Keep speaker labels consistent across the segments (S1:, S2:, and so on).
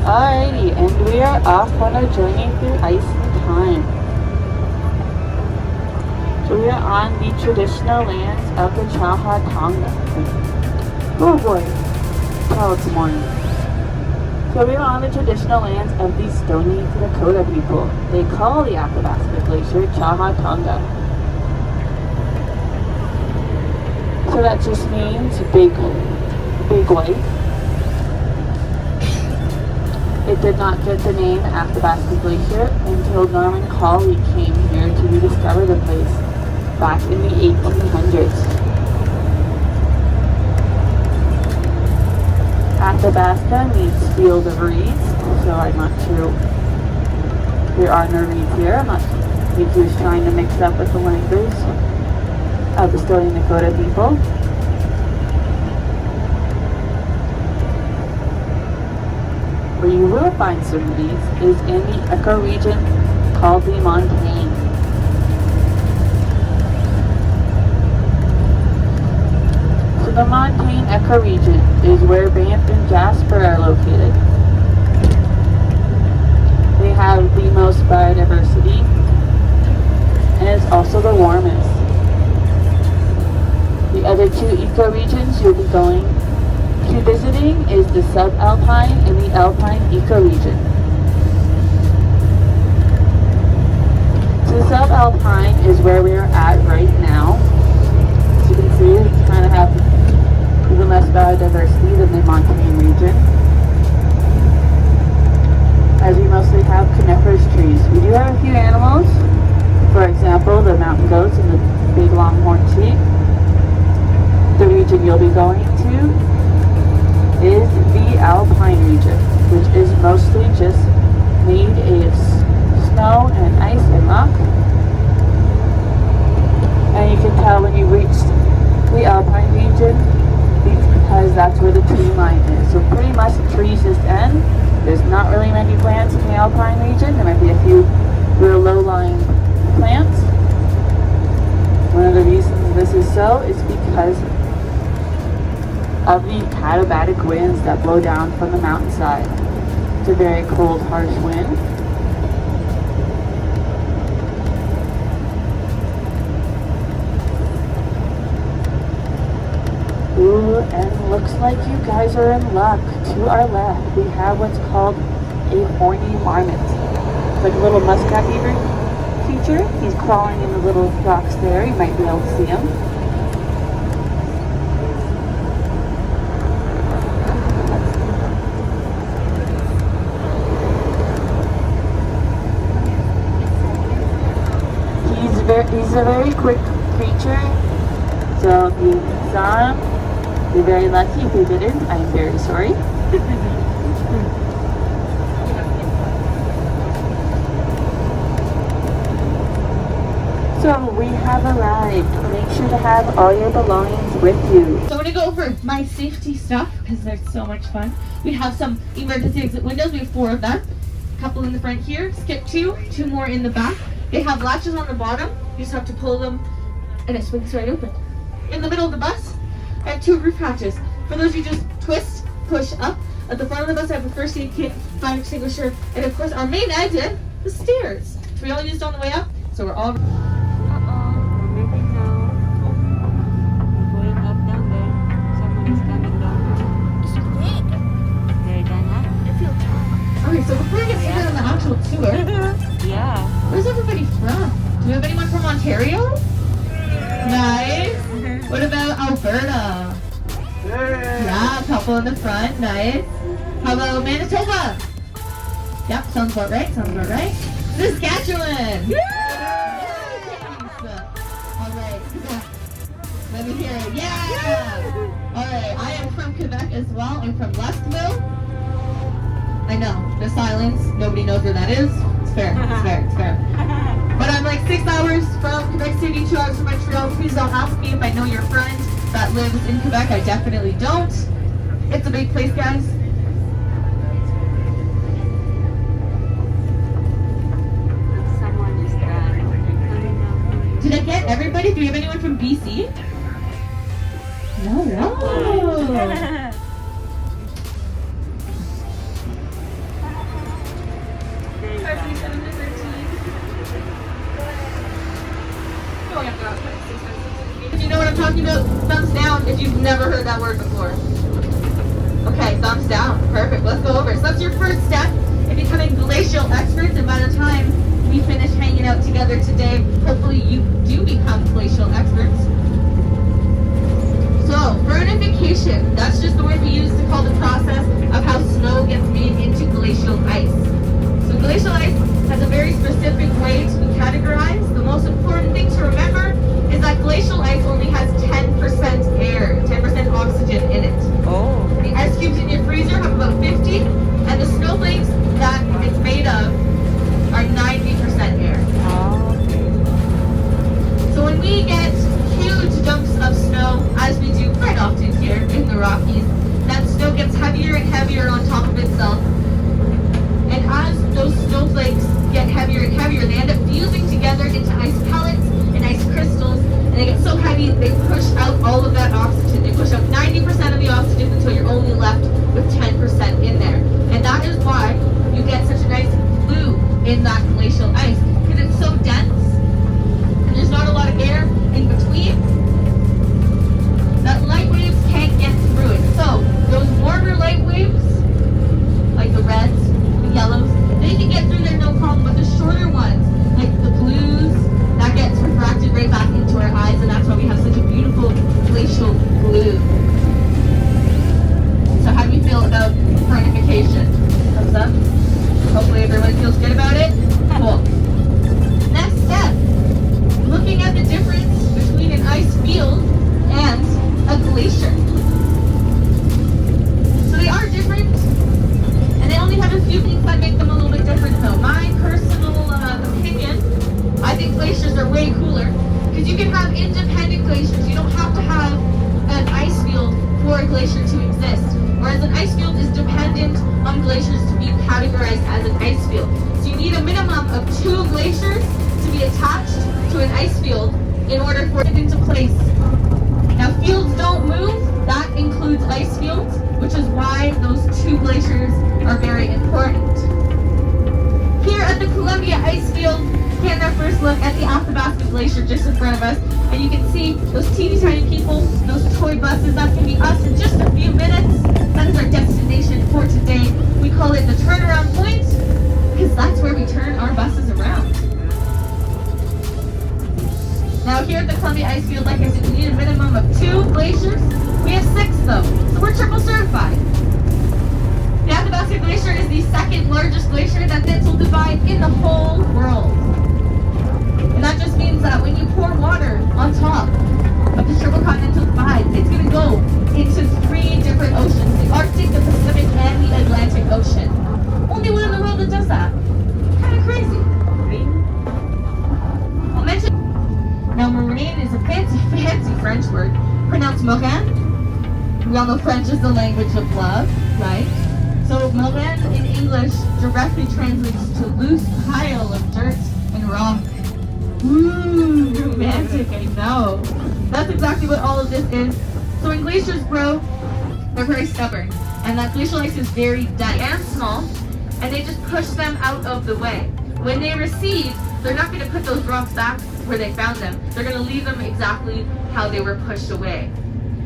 S1: Alrighty, and we are off on a journey through ice and time. So we are on the traditional lands of the Chaha Tonga. Oh boy, tell it's morning. So we are on the traditional lands of the Stony Dakota people. They call the Athabasca Glacier Chaha Tonga. So that just means big white. It did not get the name Athabasca Glacier until Norman Collie came here to rediscover the place back in the 1800s. Athabasca means field of reeds, so I'm not sure there are no reeds here. I'm not sure if he was trying to mix up with the language of the Stony Dakota people. Where you will find some reeds is in the ecoregion called the Montane. So the Montane ecoregion is where Banff and Jasper are located. They have the most biodiversity and it's also the warmest. The other two ecoregions you'll be going to visiting is the subalpine and the alpine ecoregion. So the subalpine is where we are at right now. As you can see, we kind of have even less biodiversity than the montane region, as we mostly have coniferous trees. We do have a few animals, for example, the mountain goats and the big longhorn sheep. The region you'll be going to is the Alpine region, which is mostly just made of snow and ice and rock. And you can tell when you reach the Alpine region because that's where the tree line is. So pretty much the trees just end. There's not really many plants in the Alpine region. There might be a few real low-lying plants. One of the reasons this is so is because of the katabatic winds that blow down from the mountainside. It's a very cold, harsh wind. Ooh, and looks like you guys are in luck. To our left, we have what's called a Horny Marmot. It's like a little muskrat beaver creature. He's crawling in the little rocks there. You might be able to see him. He's a very quick creature, so if you saw him, you're very lucky. If you didn't, I'm very sorry. So we have arrived. Make sure to have all your belongings with you.
S2: So I'm going to go over my safety stuff because they're so much fun. We have some emergency exit windows. We have 4 of them. A couple in the front here. Skip 2 more in the back. They have latches on the bottom. You just have to pull them and it swings right open. In the middle of the bus, I have 2 roof hatches. For those you just twist, push up. At the front of the bus, I have a first aid kit, fire extinguisher, and of course our main exit, the stairs. So we all used on the way up, so we're all...
S1: We're moving now. Going up down there. Someone is coming down.
S2: It's big.
S1: They're done now?
S2: I feel tall. Okay, so before we get started on the actual tour,
S1: yeah.
S2: Where's everybody from? Do we have anyone from Ontario? Nice. What about Alberta? Yeah, a couple in the front. Nice. How about Manitoba? Yep, sounds about right. Saskatchewan. All right. Let me hear it. Yeah. All right. I am from Quebec as well. I'm from Lestville. I know. The silence. Nobody knows where that is. It's fair. But I'm like 6 hours from Quebec City, 2 hours from Montreal. Please don't ask me if I know your friend that lives in Quebec. I definitely don't. It's a big place, guys.
S1: Someone is done.
S2: Did I get everybody? Do we have anyone from BC? No. talking about thumbs down if you've never heard that word before. Okay, thumbs down. Perfect. Let's go over it. So that's your first step in becoming glacial experts. And by the time we finish hanging out together today, hopefully you do become glacial experts. So, vernification. That's just the word we use to call the process of how snow gets made into glacial ice. So glacial ice has a very specific way to be categorized. The most important thing to remember is that glacial ice only has 10% air, 10% oxygen in it.
S3: Oh.
S2: The ice cubes in your freezer have about 50, and the snowflakes that it's made of are 90% air. So when we get huge dumps of snow, as we do quite often here in the Rockies, that snow gets heavier and heavier on top of itself. And as those snowflakes get heavier and heavier, they end up fusing together into ice pellets and ice crystals, and they get so heavy they push out all of that oxygen. They push out 90% of the oxygen until you're only left with 10% in there. And that is why you get such a nice glue in that glacial ice, because it's so dense and there's not a lot of air in between that light waves can't get through it. So those warmer light waves, like the reds, the yellows, they can get through there no problem, but the shorter ones, like the blues, that gets refracted right back into our eyes, and that's why we have such a beautiful glacial blue. So how do you feel about vernification? Thumbs up. Hopefully everyone feels good about it. Cool. Next step, looking at the difference between an ice field and a glacier. So they are different, and they only have a few things that make them a little bit different though. My personal opinion, I think glaciers are way cooler, because you can have independent glaciers. You don't have to have an ice field for a glacier to exist. Whereas an ice field is dependent on glaciers to be categorized as an ice field. So you need a minimum of 2 glaciers to be attached to an ice field in order for it into place. Now fields don't move, that includes ice fields, which is why those 2 glaciers are very important. Here at the Columbia Ice Field, getting our first look at the Athabasca Glacier just in front of us, and you can see those teeny tiny people, those toy buses. That's going to be us in just a few minutes. That is our destination for today. We call it the turnaround point, because that's where we turn our buses around. Now here at the Columbia Ice Field, like I said, we need a minimum of 2 glaciers. We have 6 though, so we're triple certified. The Athabasca Glacier is the second largest glacier that this will divide in the whole world. And that just means that when you pour water on top of the triple continental divide, it's going to go into 3 different oceans: the Arctic, the Pacific, and the Atlantic Ocean. Only one in the world that does that. Kind of crazy. I'll mention. Now, moraine is a fancy French word, pronounced moraine. We all know French is the language of love, right? So moraine in English directly translates to loose pile of dirt and rock. Ooh, romantic, I know. That's exactly what all of this is. So when glaciers grow, they're very stubborn. And that glacial ice is very dense and small, and they just push them out of the way. When they recede, they're not going to put those rocks back where they found them. They're going to leave them exactly how they were pushed away.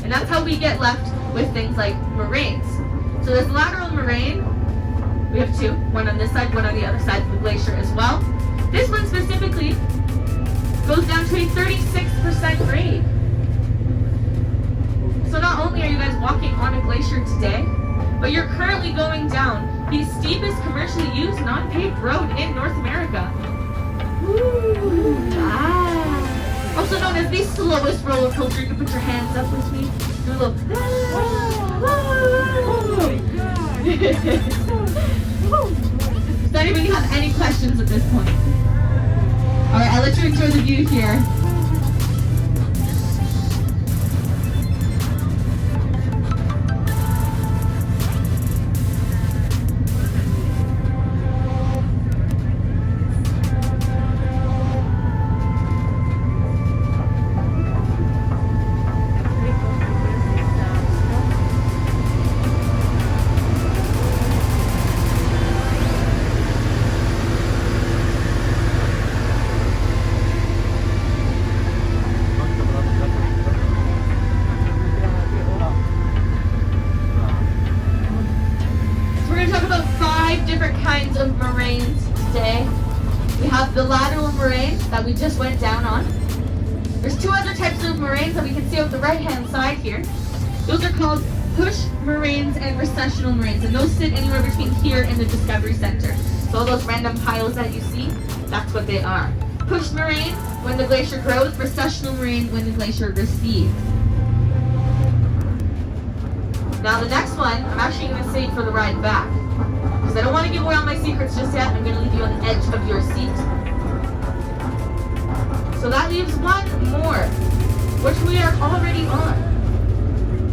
S2: And that's how we get left with things like moraines. So this lateral moraine, we have 2, one on this side, one on the other side of the glacier as well. This one specifically goes down to a 36% grade. So not only are you guys walking on a glacier today, but you're currently going down the steepest commercially used non-paved road in North America. Woo! Ah. Also known as the slowest roller coaster. You can put your hands up with me. Do a little. Does anybody have any questions at this point? Alright, I'll let you enjoy the view here. stay. We have the Lateral Moraine that we just went down on. There's two other types of moraines that we can see on the right-hand side here. Those are called push moraines and recessional moraines, and those sit anywhere between here and the Discovery Center. So all those random piles that you see, that's what they are. Push moraine, when the glacier grows. Recessional moraine, when the glacier recedes. Now the next one, I'm actually going to save for the ride back, because I don't want to give away all my secrets just yet. I'm going to leave you on the edge of your seat. So that leaves one more, which we are already on.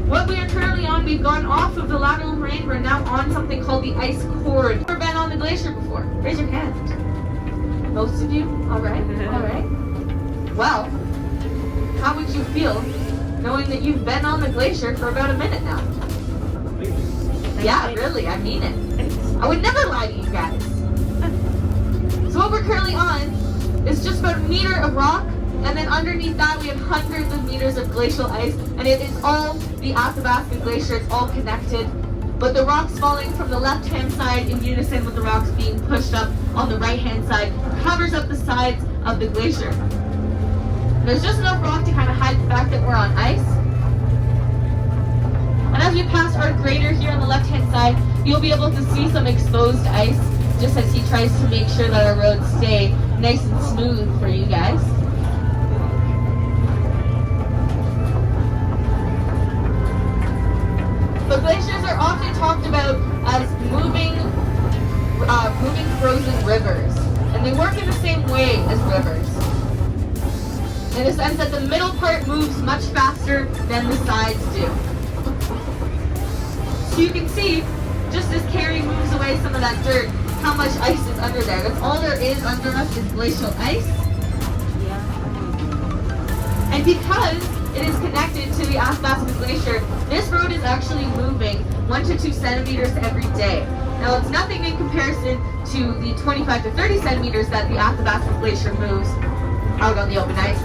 S2: What we are currently on, we've gone off of the Lateral Moraine. We're now on something called the ice cord. Never been on the glacier before? Raise your hand. Most of you? All right. All right. Well, how would you feel knowing that you've been on the glacier for about a minute now? Yeah, really, I mean it. I would never lie to you guys. So what we're currently on is just about a meter of rock, and then underneath that we have hundreds of meters of glacial ice, and it is all the Athabasca Glacier. It's all connected, but the rocks falling from the left-hand side in unison with the rocks being pushed up on the right-hand side covers up the sides of the glacier. There's just enough rock to kind of hide the fact that we're on ice. And as we pass our grader here on the left-hand side, you'll be able to see some exposed ice, just as he tries to make sure that our roads stay nice and smooth for you guys. But glaciers are often talked about as moving frozen rivers, and they work in the same way as rivers, in the sense that the middle part moves much faster than the sides do. So you can see, just as Carrie moves away some of that dirt, how much ice is under there. That's all there is under us is glacial ice. And because it is connected to the Athabasca Glacier, this road is actually moving 1 to 2 centimeters every day. Now it's nothing in comparison to the 25 to 30 centimeters that the Athabasca Glacier moves out on the open ice.